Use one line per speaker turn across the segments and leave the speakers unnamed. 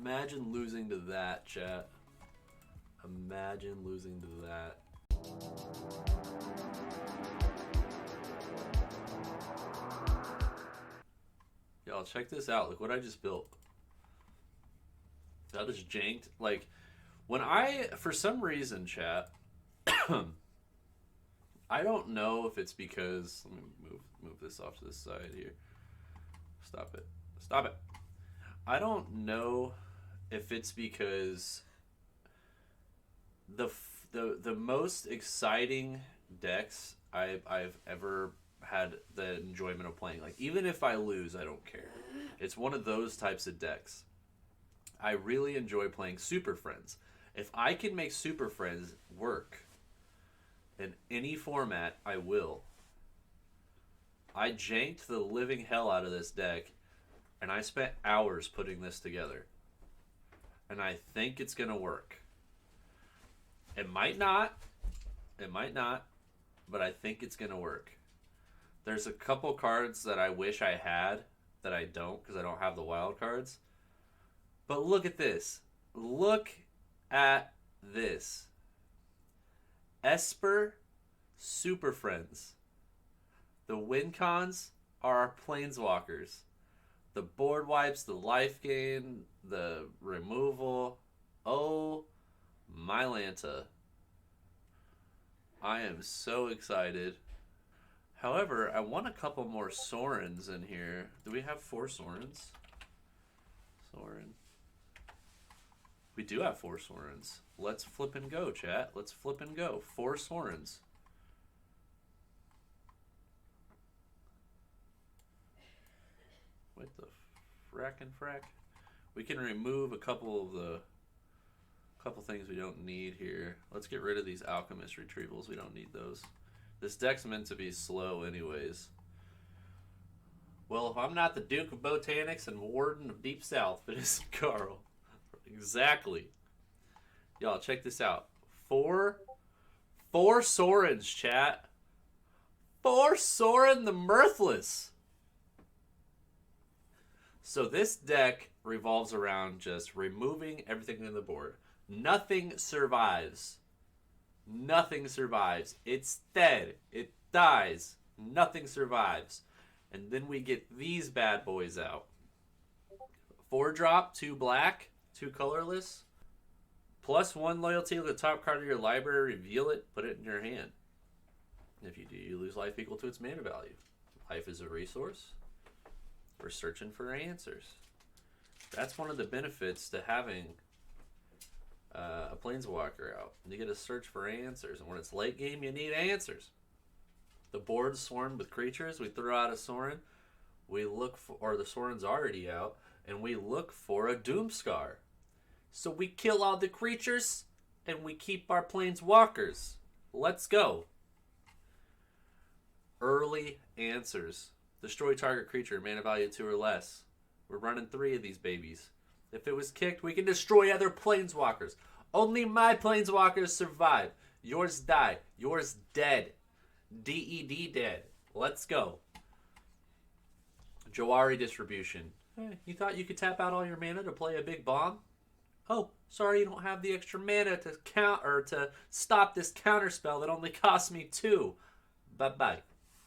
Imagine losing to that, chat. Imagine losing to that. Y'all, check this out. Look what I just built. That is janked. Like, when for some reason, chat, I don't know if it's because, let me move this off to this side here. Stop it. Stop it. I don't know if it's because the most exciting decks I've ever had the enjoyment of playing. Like, even if I lose, I don't care. It's one of those types of decks. I really enjoy playing Super Friends. If I can make Super Friends work in any format, I will. I janked the living hell out of this deck, and I spent hours putting this together. And I think it's going to work. It might not, but I think it's going to work. There's a couple cards that I wish I had that I don't because I don't have the wild cards. But look at this. Look at this. Esper Super Friends. The win cons are our planeswalkers. The board wipes, the life gain, the removal. Oh, my Lanta. I am so excited. However, I want a couple more Sorins in here. Do we have 4 Sorins? Sorin. We do have 4 Sorins. Let's flip and go, chat. Let's flip and go. 4 Sorins. What the frackin' frack? We can remove a couple things we don't need here. Let's get rid of these Alchemist retrievals. We don't need those. This deck's meant to be slow anyways. Well, if I'm not the Duke of Botanics and Warden of Deep South, it is Carl. Exactly. Y'all, check this out. 4 Sorins, chat. 4 Sorin the Mirthless. So this deck revolves around just removing everything on the board. Nothing survives. Nothing survives. It's dead. It dies. Nothing survives. And then we get these bad boys out. 4-drop, 2 black, 2 colorless. +1 loyalty to the top card of your library. Reveal it. Put it in your hand. If you do, you lose life equal to its mana value. Life is a resource. We're searching for answers. That's one of the benefits to having a Planeswalker out. You get to search for answers. And when it's late game, you need answers. The board's swarmed with creatures. We throw out a Sorin. We look for, or the Sorin's already out, and we look for a Doomskar. So we kill all the creatures, and we keep our Planeswalkers. Let's go. Early answers. Destroy target creature, mana value 2 or less. We're running 3 of these babies. If it was kicked, we can destroy other Planeswalkers. Only my Planeswalkers survive. Yours die. Yours dead. DED dead. Let's go. Jwari Distribution. Hey, you thought you could tap out all your mana to play a big bomb? Oh, sorry you don't have the extra mana to to stop this counterspell that only cost me 2. Bye-bye.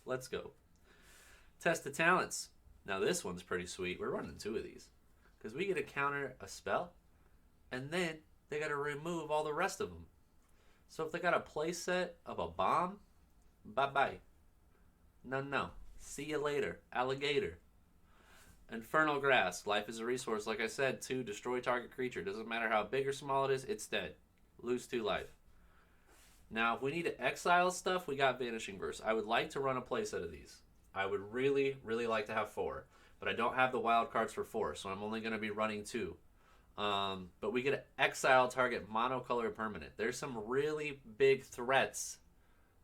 Let's go. Test the talents. Now this one's pretty sweet. We're running 2 of these. Because we get to counter a spell, and then they got to remove all the rest of them. So if they got a play set of a bomb, bye-bye. No. See you later, alligator. Infernal Grasp. Life is a resource. Like I said, 2, destroy target creature. Doesn't matter how big or small it is, it's dead. Lose 2 life. Now, if we need to exile stuff, we got Vanishing Verse. I would like to run a playset of these. I would really, really like to have 4. But I don't have the wild cards for 4, so I'm only going to be running 2. But we get to exile target monocolor permanent. There's some really big threats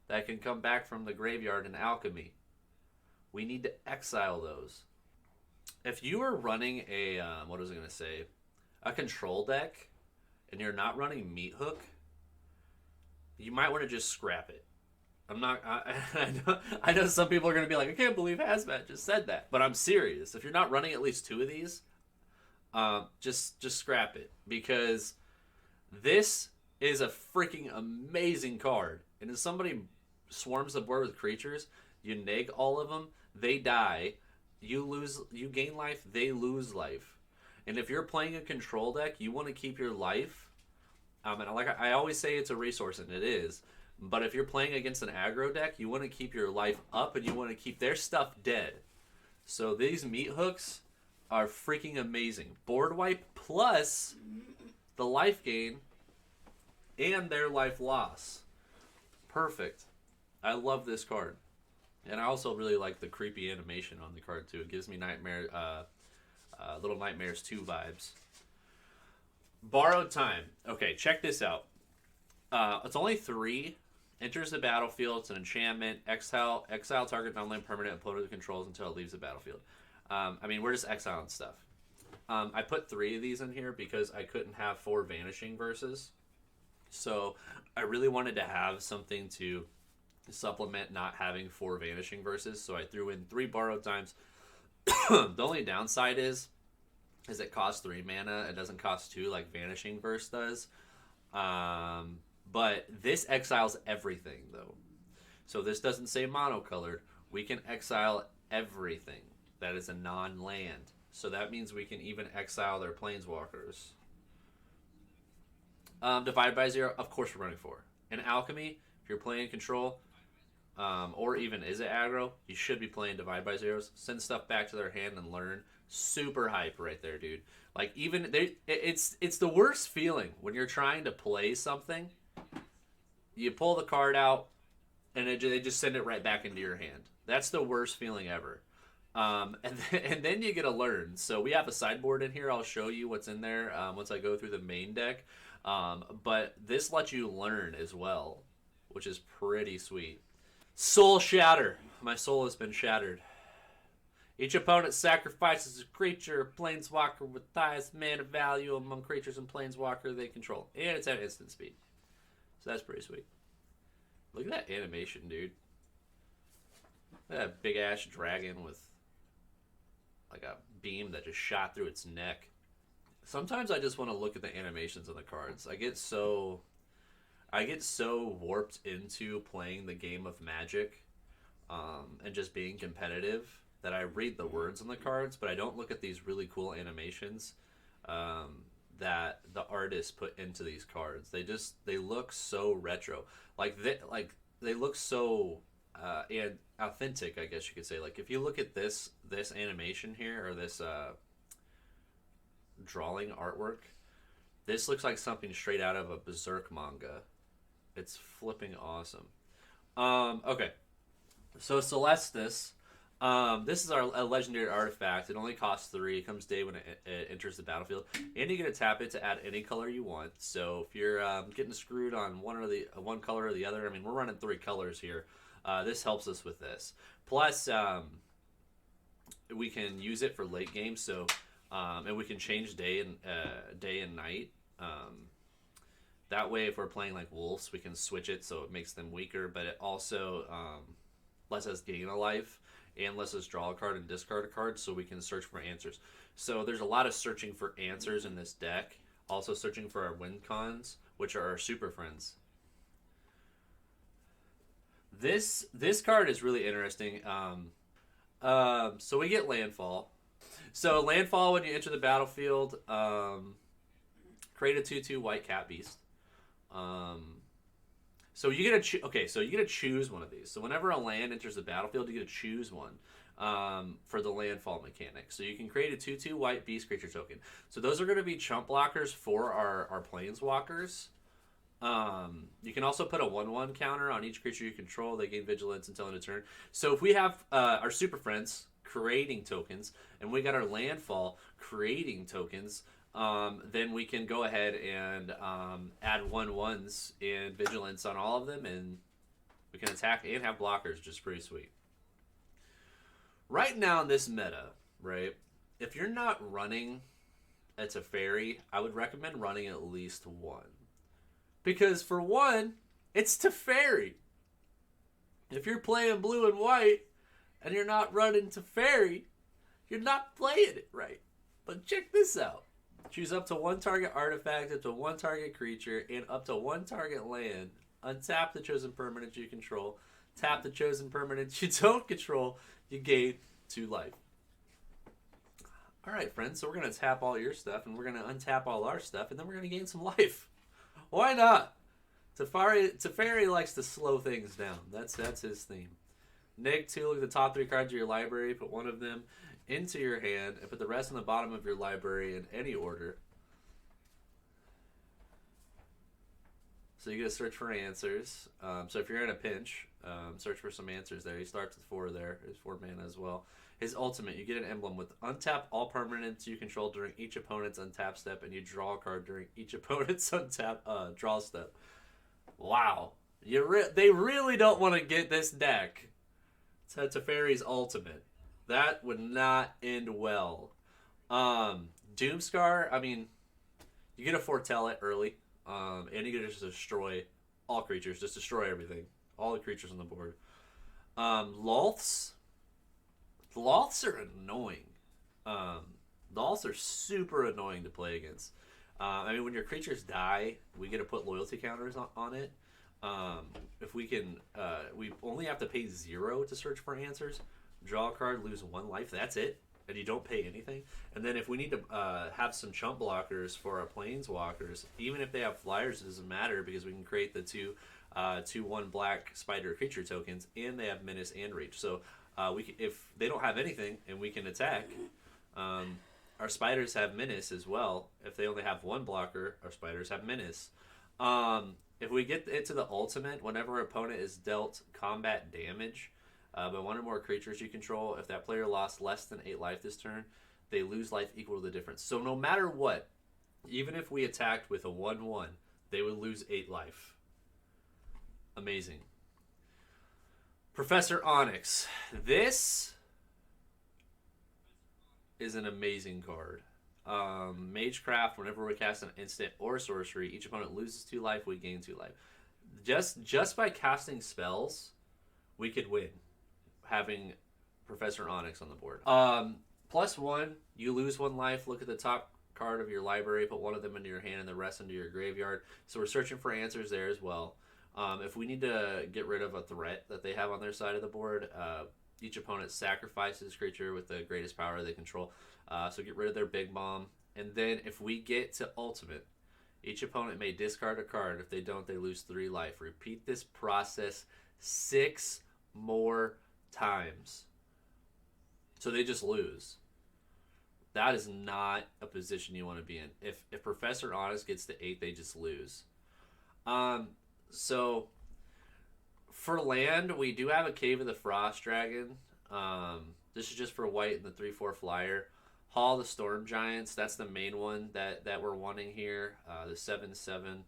that can come back from the graveyard in Alchemy. We need to exile those. If you are running a, a control deck, and you're not running Meathook, you might want to just scrap it. I know some people are going to be like, I can't believe Hazmat just said that. But I'm serious. If you're not running at least 2 of these, Just scrap it, because this is a freaking amazing card. And if somebody swarms the board with creatures, you neg all of them, they die, you gain life, they lose life. And if you're playing a control deck, you want to keep your life. And like I always say, it's a resource, and it is. But if you're playing against an aggro deck, you want to keep your life up, and you want to keep their stuff dead. So these meat hooks are freaking amazing. Board wipe plus the life gain and their life loss. Perfect. I love this card. And I also really like the creepy animation on the card too. It gives me Little Nightmares 2 vibes. Borrowed Time. Okay, check this out. It's only 3. Enters the battlefield. It's an enchantment. Exile target non-land permanent opponent controls until it leaves the battlefield. We're just exiling stuff. I put 3 of these in here because I couldn't have 4 Vanishing Verses. So I really wanted to have something to supplement not having 4 Vanishing Verses. So I threw in 3 Borrowed Times. The only downside is it costs 3 mana. It doesn't cost 2 like Vanishing Verse does. But this exiles everything, though. So this doesn't say monocolored. We can exile everything that is a non-land. So that means we can even exile their planeswalkers. Divide by 0, of course we're running 4. In Alchemy, if you're playing control, or even is it aggro, you should be playing Divide by Zeros. Send stuff back to their hand and learn. Super hype right there, dude. Like, even it's the worst feeling when you're trying to play something. You pull the card out, and they just send it right back into your hand. That's the worst feeling ever. And then you get to learn. So we have a sideboard in here. I'll show you what's in there once I go through the main deck. But this lets you learn as well, which is pretty sweet. Soul Shatter. My soul has been shattered. Each opponent sacrifices a creature, planeswalker with highest mana value among creatures and planeswalker they control. And it's at instant speed. So that's pretty sweet. Look at that animation, dude. Look at that big ass dragon with like a beam that just shot through its neck. Sometimes I just want to look at the animations on the cards. I get so warped into playing the game of Magic and just being competitive that I read the words on the cards, but I don't look at these really cool animations that the artists put into these cards. They look so retro. They look so and authentic, I guess you could say. Like, if you look at this animation here, or this drawing artwork, this looks like something straight out of a Berserk manga. It's flipping awesome. Okay, so Celestus. This is a legendary artifact. It only costs 3. It comes day when it enters the battlefield, and you get to tap it to add any color you want. So if you're getting screwed on one color or the other, we're running 3 colors here. This helps us with this. Plus, we can use it for late game. So, and we can change day and night. That way, if we're playing like wolves, we can switch it so it makes them weaker, but it also lets us gain a life and lets us draw a card and discard a card, so we can search for answers. So there's a lot of searching for answers in this deck. Also searching for our win cons, which are our super friends. This card is really interesting. So we get landfall. So landfall, when you enter the battlefield, create a 2/2 white cat beast. So you get to choose one of these. So whenever a land enters the battlefield, you get to choose one for the landfall mechanic. So you can create a 2/2 white beast creature token. So those are going to be chump blockers for our planeswalkers. You can also put a 1/1 counter on each creature you control. They gain vigilance until end of turn. So if we have our super friends creating tokens, and we got our landfall creating tokens, then we can go ahead and add 1/1s and vigilance on all of them, and we can attack and have blockers, which is pretty sweet. Right now in this meta, right, if you're not running a Teferi, I would recommend running at least 1. Because for 1, it's Teferi. If you're playing blue and white and you're not running Teferi, you're not playing it right. But check this out. Choose up to one target artifact, up to one target creature, and up to one target land. Untap the chosen permanent you control. Tap the chosen permanent you don't control. You gain 2 life. Alright, friends, so we're going to tap all your stuff, and we're going to untap all our stuff, and then we're going to gain some life. Why not? Teferi likes to slow things down. That's his theme. -2, look at the top 3 cards of your library, put one of them into your hand, and put the rest on the bottom of your library in any order. So you get to search for answers. So if you're in a pinch, search for some answers there. He starts with 4 there. There's 4 mana as well. His ultimate, you get an emblem with untap all permanents you control during each opponent's untap step, and you draw a card during each opponent's untap draw step. Wow. They really don't want to get this deck to Teferi's ultimate. That would not end well. Doomskar, I mean, you get to foretell it early, and you get to just destroy all creatures. Just destroy everything. All the creatures on the board. Lolths are annoying. Lolths are super annoying to play against. I mean, when your creatures die, we get to put loyalty counters on it. If we can, we only have to pay 0 to search for answers. Draw a card, lose 1 life. That's it, and you don't pay anything. And then if we need to have some chump blockers for our planeswalkers, even if they have flyers, it doesn't matter because we can create the 2/1 black spider creature tokens, and they have menace and reach. So if they don't have anything and we can attack, our spiders have menace as well. If they only have 1 blocker, our spiders have menace. If we get into the ultimate, whenever an opponent is dealt combat damage by 1 or more creatures you control, if that player lost less than 8 life this turn, they lose life equal to the difference. So no matter what, even if we attacked with a 1/1, they would lose 8 life. Amazing. Professor Onyx. This is an amazing card. Magecraft, whenever we cast an instant or sorcery, each opponent loses 2 life, we gain 2 life. Just by casting spells, we could win, having Professor Onyx on the board. +1, you lose 1 life, look at the top card of your library, put 1 of them into your hand and the rest into your graveyard. So we're searching for answers there as well. If we need to get rid of a threat that they have on their side of the board, each opponent sacrifices creature with the greatest power they control. So get rid of their big bomb. And then if we get to ultimate, each opponent may discard a card. If they don't, they lose 3 life. Repeat this process 6 more times. So they just lose. That is not a position you want to be in. If Professor Onyx gets to 8, they just lose. So for land, we do have a Cave of the Frost Dragon. This is just for white and the 3/4 flyer. Hall of the Storm Giants, that's the main one that we're wanting here. The 7/7.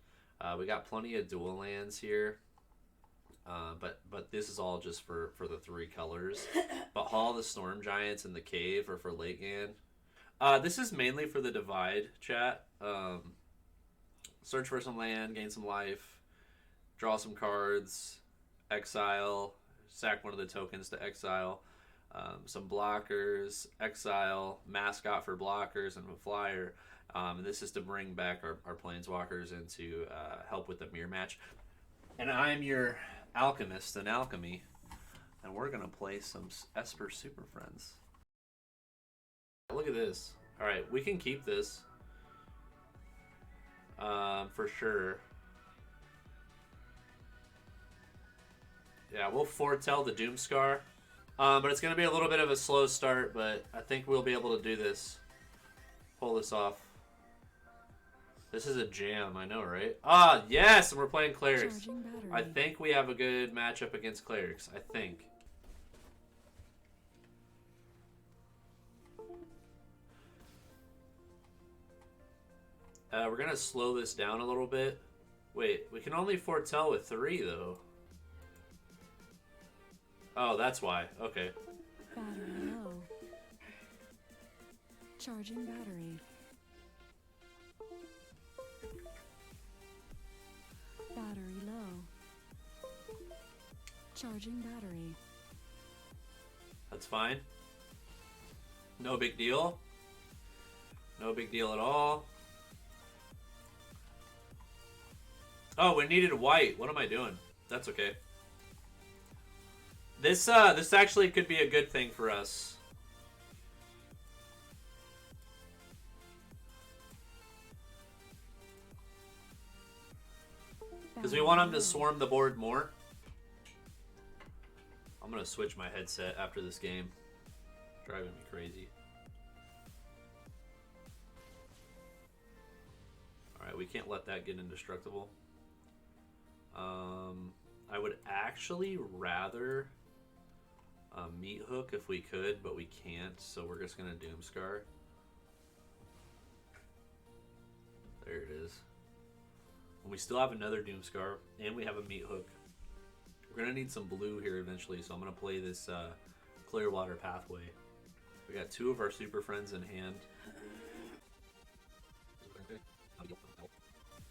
We got plenty of dual lands here. But this is all just for the 3 colors. But Hall of the Storm Giants and the Cave are for late game. This is mainly for the Divide, chat. Search for some land, gain some life, draw some cards, exile, sack 1 of the tokens to exile, some blockers, exile, mascot for blockers, and a flyer. And this is to bring back our planeswalkers and to help with the mirror match. And I'm your alchemist in Alchemy, and we're going to play some Esper Superfriends. Look at this. Alright, we can keep this. For sure. Yeah, we'll foretell the Doomskar. But it's going to be a little bit of a slow start, but I think we'll be able to do this. Pull this off. This is a jam, I know, right? Ah, yes! And we're playing Clerics. I think we have a good matchup against Clerics. I think. We're going to slow this down a little bit. Wait, we can only foretell with 3, though. Oh, that's why. Okay.
Battery low. Charging battery. Battery low. Charging battery.
That's fine. No big deal. No big deal at all. Oh, we needed white. What am I doing? That's okay. This actually could be a good thing for us. Because we want him to swarm the board more. I'm going to switch my headset after this game. Driving me crazy. Alright, we can't let that get indestructible. I would actually rather Meathook if we could, but we can't, so we're just going to Doomskar. There it is. And we still have another Doomskar, and we have a Meathook. We're going to need some blue here eventually, so I'm going to play this Clearwater Pathway. We got 2 of our Super Friends in hand.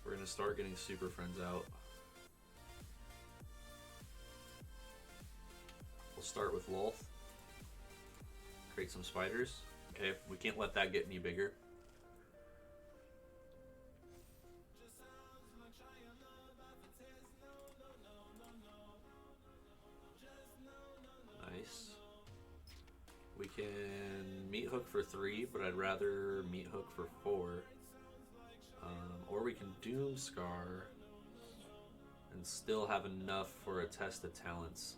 We're going to start getting Super Friends out. We'll start with Lolth. Create some spiders. Okay, we can't let that get any bigger. Nice. We can Meathook for 3, but I'd rather Meathook for 4. Or we can Doomskar and still have enough for a test of talents.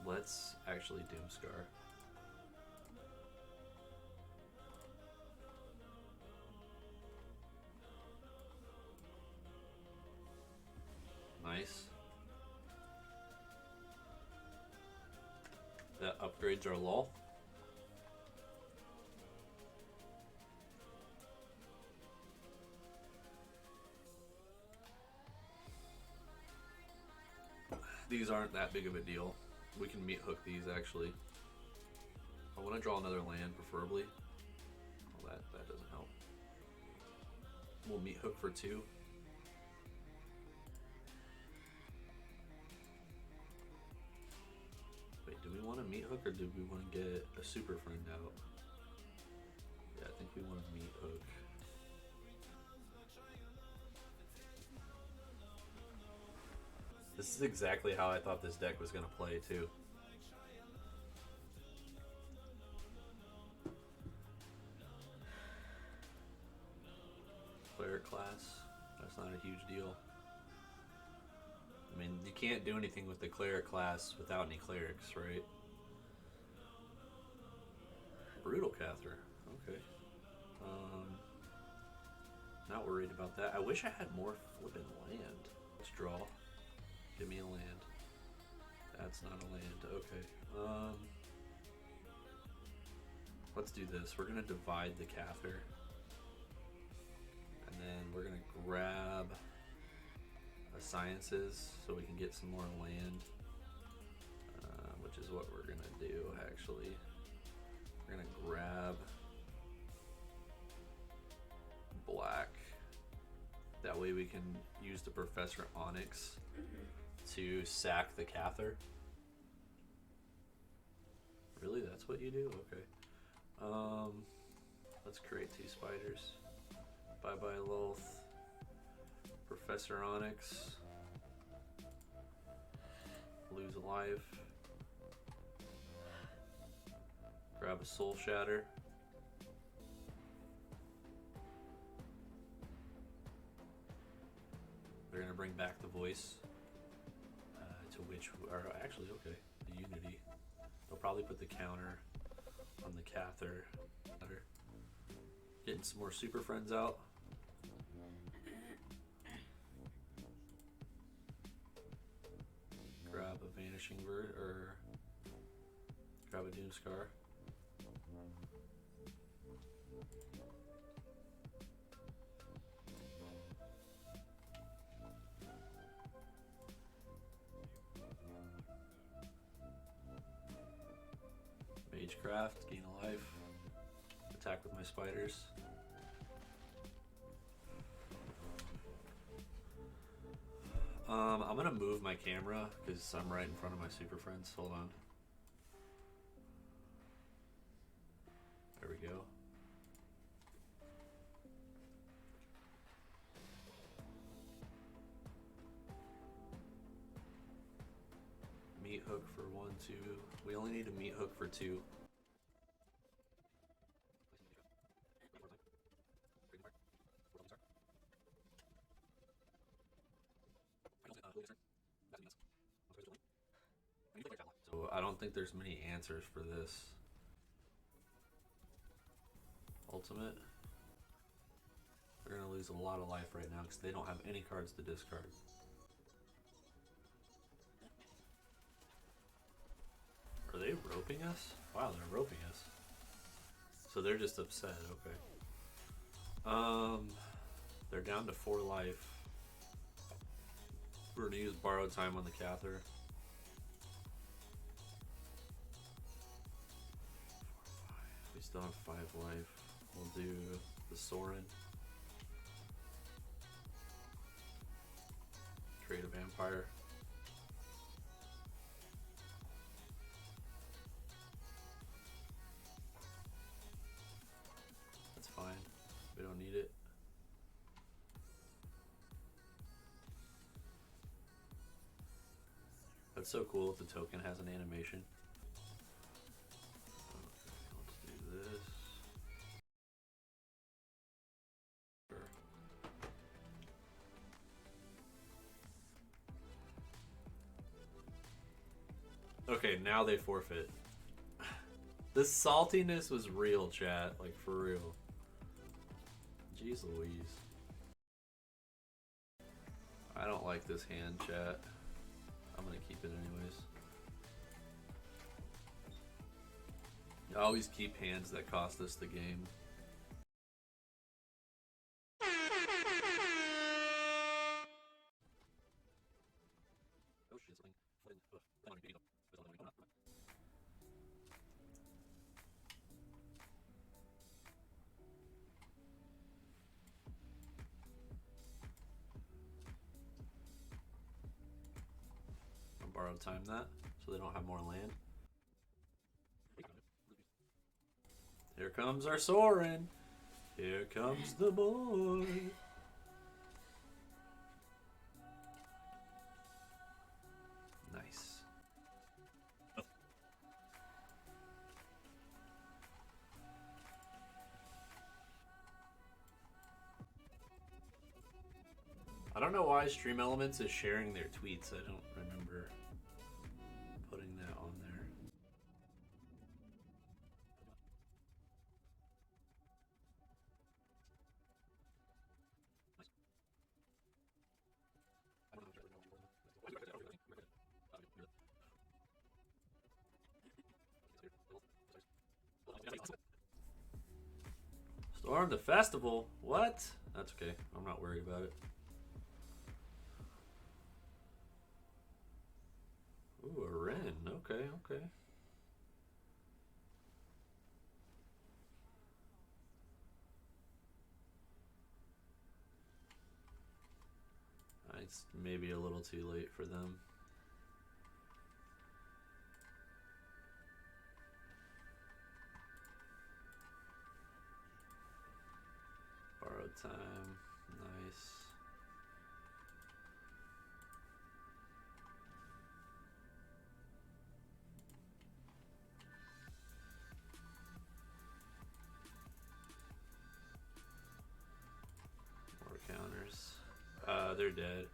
Let's actually Doomskar. Nice. That upgrades our Lolth. These aren't that big of a deal. We can Meathook these actually. I want to draw another land preferably. Well, that doesn't help. We'll Meathook for 2. Wait, do we want to Meathook or do we want to get a Super Friend out? Yeah, I think we want to Meathook. This is exactly how I thought this deck was going to play, too. Cleric class. That's not a huge deal. I mean, you can't do anything with the cleric class without any clerics, right? Brutal Cather. Okay. Not worried about that. I wish I had more flippin' land. Let's draw. Give me a land. That's not a land. Okay. Let's do this. We're going to divide the Cather. And then we're going to grab a Sciences so we can get some more land. Which is what we're going to do, actually. We're going to grab black. That way we can use the Professor Onyx to sack the Cather. Really? That's what you do? Okay. Let's create 2 spiders. Bye-bye Lolth. Professor Onyx. Lose a life. Grab a Soul Shatter. They're going to bring back the voice. To which, or actually, okay, the Unity. They'll probably put the counter on the Cather. Getting some more Super Friends out. Grab a Vanishing Verse, or grab a Doomskar. Magecraft, gain a life. Attack with my spiders. I'm gonna move my camera because I'm right in front of my Super Friends. Hold on. There we go. Meathook for 1, 2. We only need a Meathook for 2. So I don't think there's many answers for this. Ultimate. They're gonna lose a lot of life right now because they don't have any cards to discard. Are they roping us? Wow, they're roping us. So they're just upset, okay. They're down to 4 life. We're gonna use borrowed time on the Cather. We still have 5 life. We'll do the Sorin. Create a vampire. That's fine. We don't need it. That's so cool if the token has an animation. Okay, let's do this. Okay, now they forfeit. This saltiness was real, chat. Like, for real. Jeez Louise. I don't like this hand, chat. I'm gonna keep it anyways. You always keep hands that cost us the game. Borrowed time that so they don't have more land. Here comes our Sorin. Here comes the boy. Nice. I don't know why Stream Elements is sharing their tweets. I don't remember putting that on there. Storm the festival? What? That's okay. I'm not worried about it. Ooh, a Wren. Okay, okay. It's maybe a little too late for them. Borrowed time. Nice. More counters. They're dead.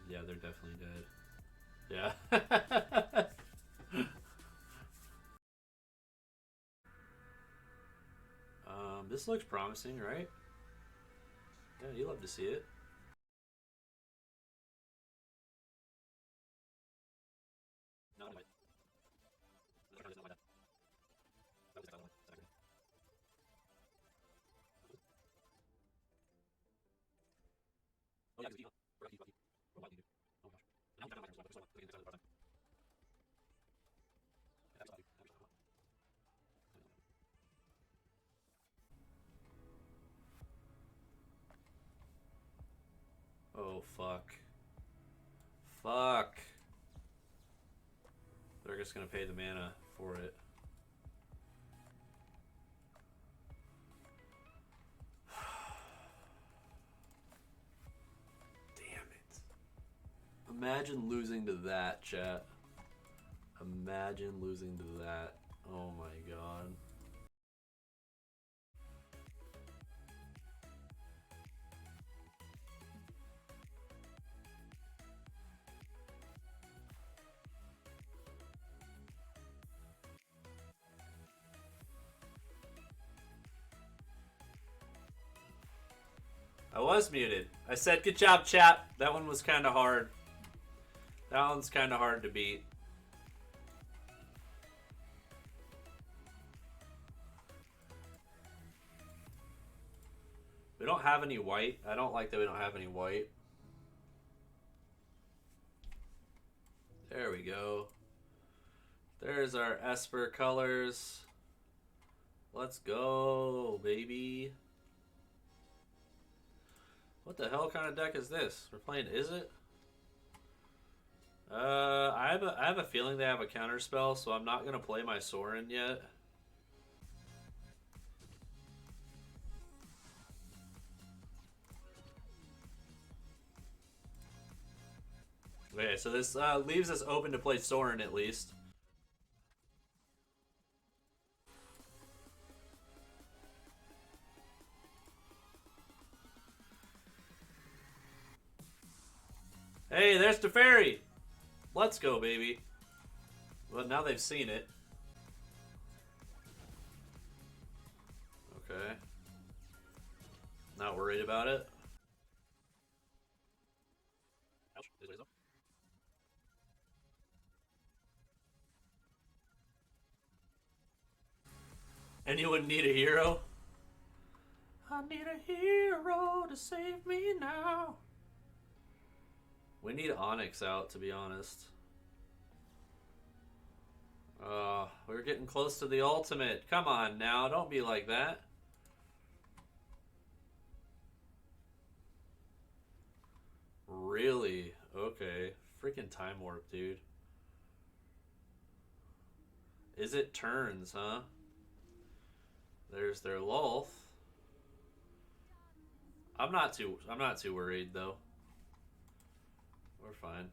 Yeah, they're definitely dead. Yeah. This looks promising, right? Yeah, you love to see it. Oh, fuck. Fuck. They're just gonna pay the mana for it. Damn it. Imagine losing to that, chat. Imagine losing to that. Oh my god. I was muted. I said good job, chat. That one was kind of hard. That one's kind of hard to beat. We don't have any white. I don't like that we don't have any white. There we go. There's our Esper colors. Let's go, baby. What the hell kind of deck is this? We're playing Is It? I have a feeling they have a counter spell, so I'm not gonna play my Sorin yet. Okay, so this leaves us open to play Sorin at least. Hey, there's Teferi! Let's go, baby. Well, now they've seen it. Okay. Not worried about it. Ouch. Anyone need a hero? I need a hero to save me now. We need Onyx out, to be honest. We're getting close to the ultimate. Come on now, don't be like that. Really? Okay. Freaking Time Warp, dude. Is it turns, huh? There's their Lolth. I'm not too worried though. We're fine.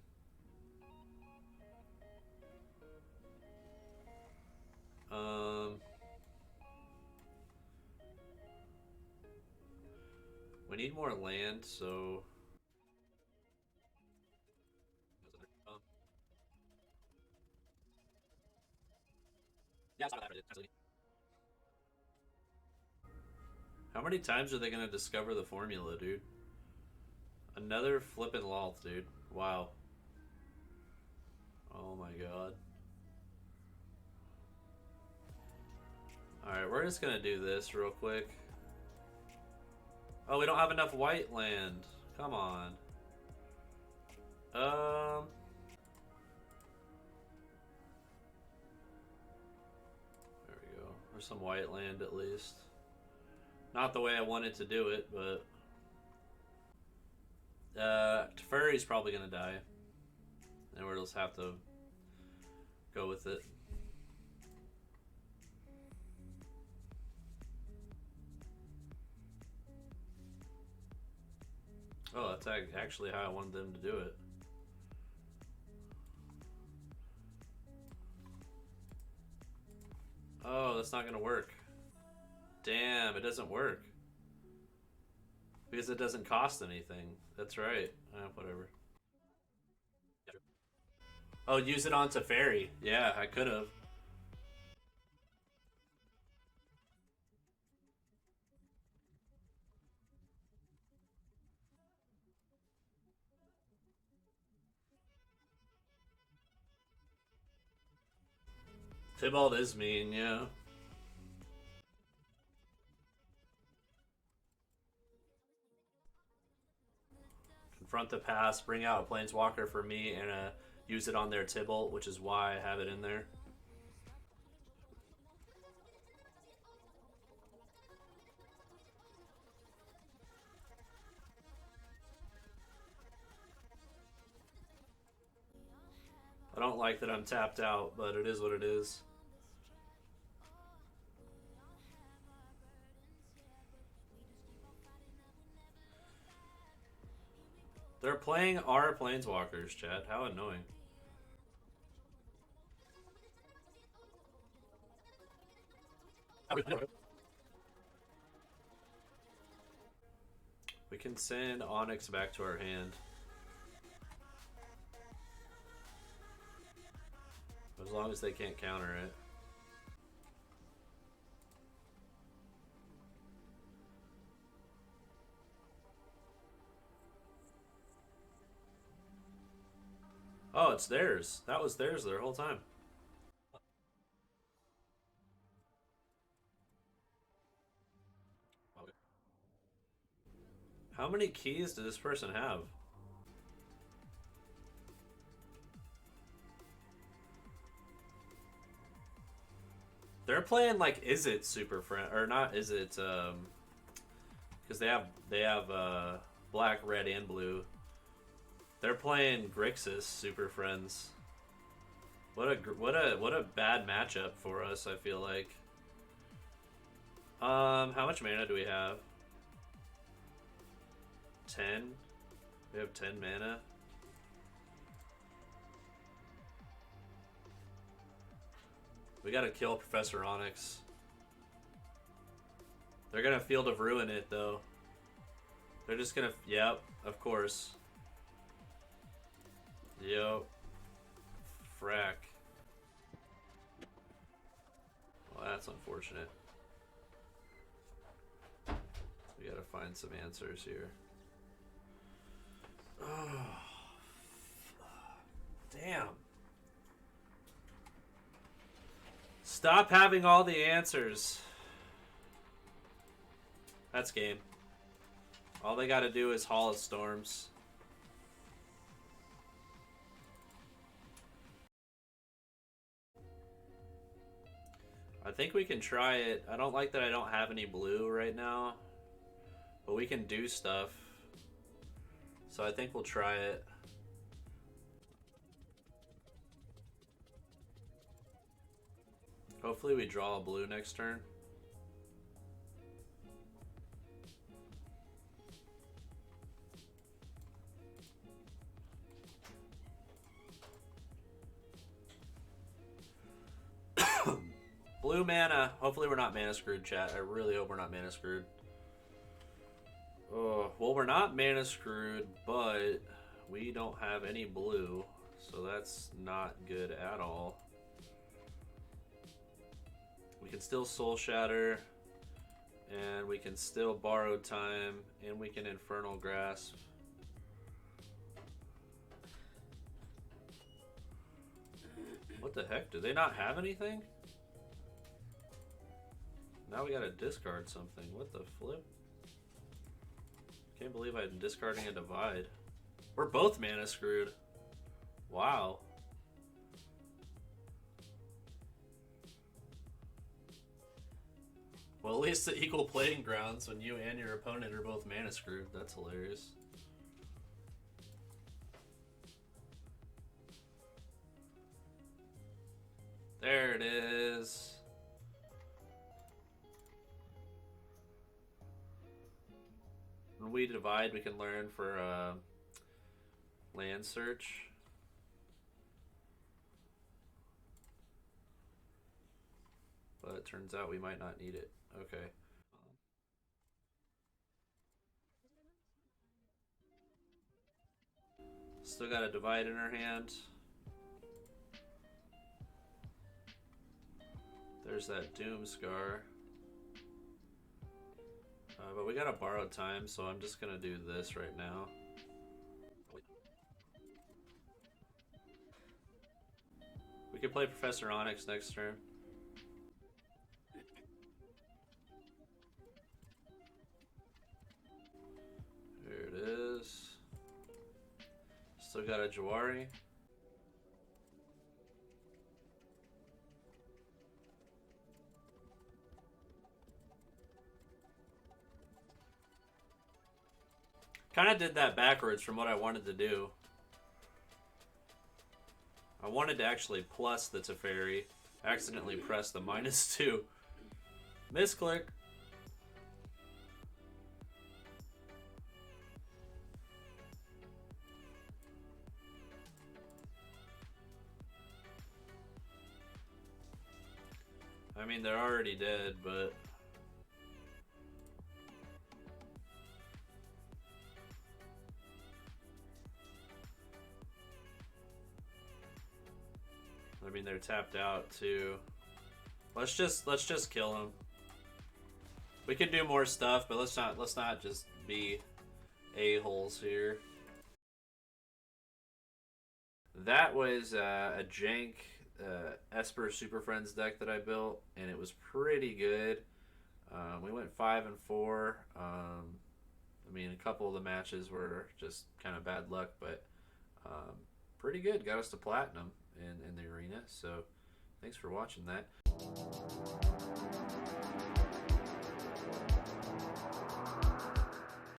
We need more land, so yeah, absolutely. How many times are they gonna discover the formula, dude? Another flippin' Lolth, dude. Wow. Oh my god. Alright, we're just gonna do this real quick. Oh, we don't have enough white land. Come on. There we go. There's some white land at least. Not the way I wanted to do it, but Teferi's probably gonna die. And we'll just have to go with it. Oh, that's actually how I wanted them to do it. Oh, that's not gonna work. Damn, it doesn't work. Because it doesn't cost anything. That's right. Whatever. Oh, use it on Teferi. Yeah, I could have. Tybalt is mean, yeah. Confront the past, bring out a Planeswalker for me, and use it on their Tybalt, which is why I have it in there. I don't like that I'm tapped out, but it is what it is. They're playing our planeswalkers, chat. How annoying. We can send Onyx back to our hand. As long as they can't counter it. Oh, it's theirs. That was theirs their whole time. How many keys does this person have? They're playing like, is it Superfriends or not? Is it because they have black, red, and blue. They're playing Grixis Superfriends. What a bad matchup for us. I feel like. How much mana do we have? 10. We have 10 mana. We gotta kill Professor Onyx. They're gonna Field of Ruin it though. They're just gonna, yep, of course. Yep. Frack. Well, that's unfortunate. We gotta find some answers here. Oh, damn. Stop having all the answers. That's game. All they gotta do is Hall of Storms. I think we can try it. I don't like that I don't have any blue right now. But we can do stuff. So I think we'll try it. Hopefully we draw a blue next turn. Blue mana. Hopefully we're not mana screwed, chat. I really hope we're not mana screwed. Oh, well, we're not mana screwed, but we don't have any blue, so that's not good at all. We can still Soul Shatter, and we can still Borrow Time, and we can Infernal Grasp. What the heck? Do they not have anything? Now we gotta discard something. What the flip? Can't believe I'm discarding a Divide. We're both mana screwed. Wow. Well, at least the equal playing grounds when you and your opponent are both mana screwed. That's hilarious. There it is. When we divide, we can learn for land search. But it turns out we might not need it. Okay. Still got a divide in our hand. There's that Doomskar. But we got a Borrowed Time, so I'm just gonna do this right now. We could play Professor Onyx next turn. There it is. Still got a Jwari. Kind of did that backwards from what I wanted to do. I wanted to actually plus the Teferi. Accidentally pressed the -2. Misclick. I mean, they're already dead, but... I mean, they're tapped out too. Let's just kill him. We can do more stuff, but let's not just be a-holes here. That was a jank Esper Super Friends deck that I built, and it was pretty good. We went 5 and 4. I mean, a couple of the matches were just kind of bad luck, but pretty good. Got us to platinum in the arena. So thanks for watching that.